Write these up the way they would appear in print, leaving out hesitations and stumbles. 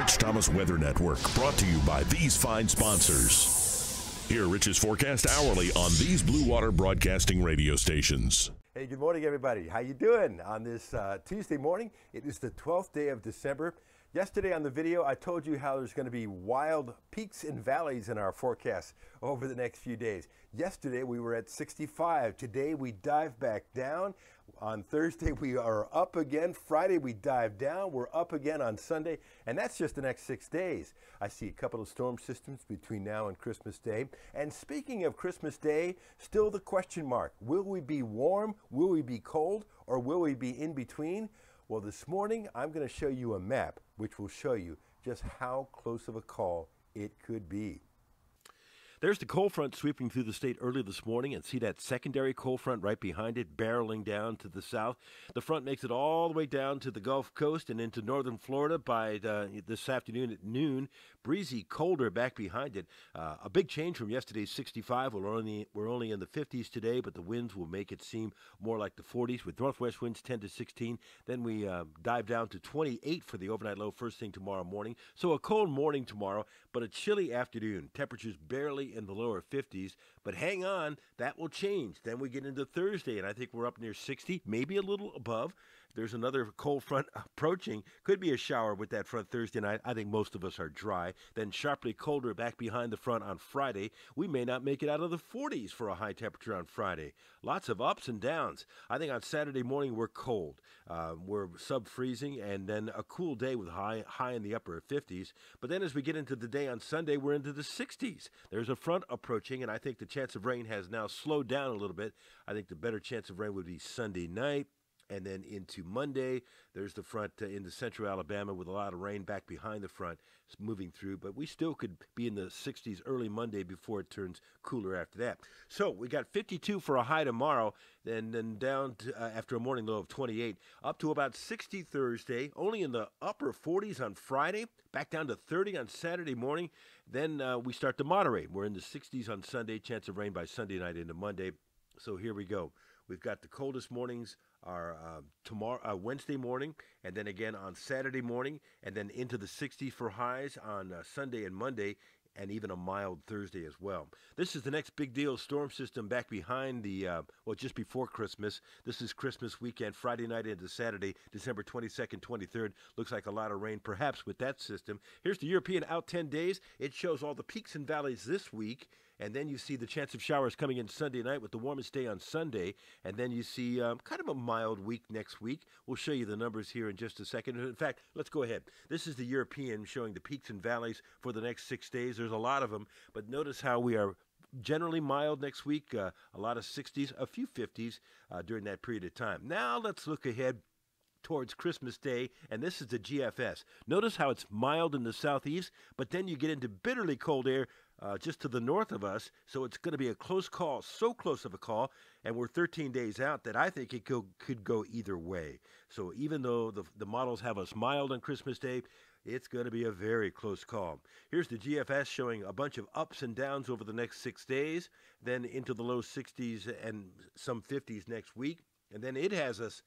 Rich Thomas Weather Network, brought to you by these fine sponsors. Hear Rich's forecast hourly on these Blue Water Broadcasting radio stations. Hey, good morning, everybody. How you doing on this Tuesday morning? It is the 12th day of December. Yesterday on the video, I told you how there's going to be wild peaks and valleys in our forecast over the next few days. Yesterday, we were at 65. Today, we dive back down. On Thursday, we are up again. Friday, we dive down. We're up again on Sunday, and that's just the next 6 days. I see a couple of storm systems between now and Christmas Day. And speaking of Christmas Day, still the question mark. Will we be warm? Will we be cold? Or will we be in between? Well, this morning, I'm going to show you a map which will show you just how close of a call it could be. There's the cold front sweeping through the state early this morning, and see that secondary cold front right behind it barreling down to the south. The front makes it all the way down to the Gulf Coast and into northern Florida by this afternoon at noon. Breezy, colder back behind it. A big change from yesterday's 65. We're only in the 50s today, but the winds will make it seem more like the 40s with northwest winds 10 to 16. Then we dive down to 28 for the overnight low first thing tomorrow morning. So a cold morning tomorrow, but a chilly afternoon. Temperatures barely in the lower 50s, but hang on, that will change. Then we get into Thursday, and I think we're up near 60, maybe a little above. There's another cold front approaching. Could be a shower with that front Thursday night. I think most of us are dry. Then sharply colder back behind the front on Friday. We may not make it out of the 40s for a high temperature on Friday. Lots of ups and downs. I think on Saturday morning we're cold. We're sub-freezing, and then a cool day with high in the upper 50s. But then as we get into the day on Sunday, we're into the 60s. There's a front approaching, and I think the chance of rain has now slowed down a little bit. I think the better chance of rain would be Sunday night. And then into Monday, there's the front into central Alabama with a lot of rain back behind the front. It's moving through, but we still could be in the 60s early Monday before it turns cooler after that. So we got 52 for a high tomorrow, then down to, after a morning low of 28, up to about 60 Thursday, only in the upper 40s on Friday, back down to 30 on Saturday morning. Then we start to moderate. We're in the 60s on Sunday, chance of rain by Sunday night into Monday. So here we go. We've got the coldest mornings are Wednesday morning, and then again on Saturday morning, and then into the 60s for highs on Sunday and Monday, and even a mild Thursday as well. This is the next big deal storm system back behind the, just before Christmas. This is Christmas weekend, Friday night into Saturday, December 22nd, 23rd. Looks like a lot of rain, perhaps, with that system. Here's the European out 10 days. It shows all the peaks and valleys this week. And then you see the chance of showers coming in Sunday night with the warmest day on Sunday. And then you see kind of a mild week next week. We'll show you the numbers here in just a second. In fact, let's go ahead. This is the European showing the peaks and valleys for the next 6 days. There's a lot of them, but notice how we are generally mild next week. A lot of 60s, a few 50s during that period of time. Now let's look ahead towards Christmas Day, and this is the GFS. Notice how it's mild in the southeast, but then you get into bitterly cold air just to the north of us, so it's going to be a close call, so close of a call, and we're 13 days out that I think it could go either way. So even though the models have us mild on Christmas Day, it's going to be a very close call. Here's the GFS showing a bunch of ups and downs over the next 6 days, then into the low 60s and some 50s next week, and then it has us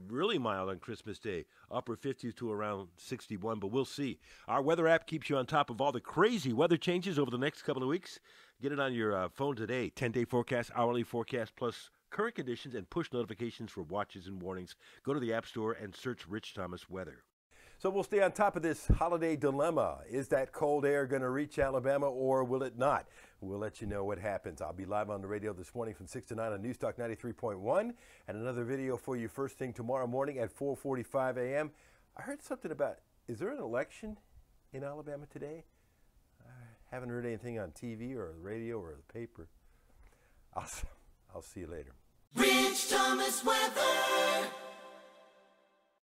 really mild on Christmas Day, upper 50s to around 61, but we'll see. Our weather app keeps you on top of all the crazy weather changes over the next couple of weeks. Get it on your phone today. 10-day forecast, hourly forecast, plus current conditions and push notifications for watches and warnings. Go to the App Store and search Rich Thomas Weather. So we'll stay on top of this holiday dilemma. Is that cold air going to reach Alabama, or will it not? We'll let you know what happens. I'll be live on the radio this morning from 6 to 9 on Newstalk 93.1, and another video for you first thing tomorrow morning at 4:45 a.m. I heard something about, is there an election in Alabama today? I haven't heard anything on TV or the radio or the paper. I'll see you later. Rich Thomas Weather.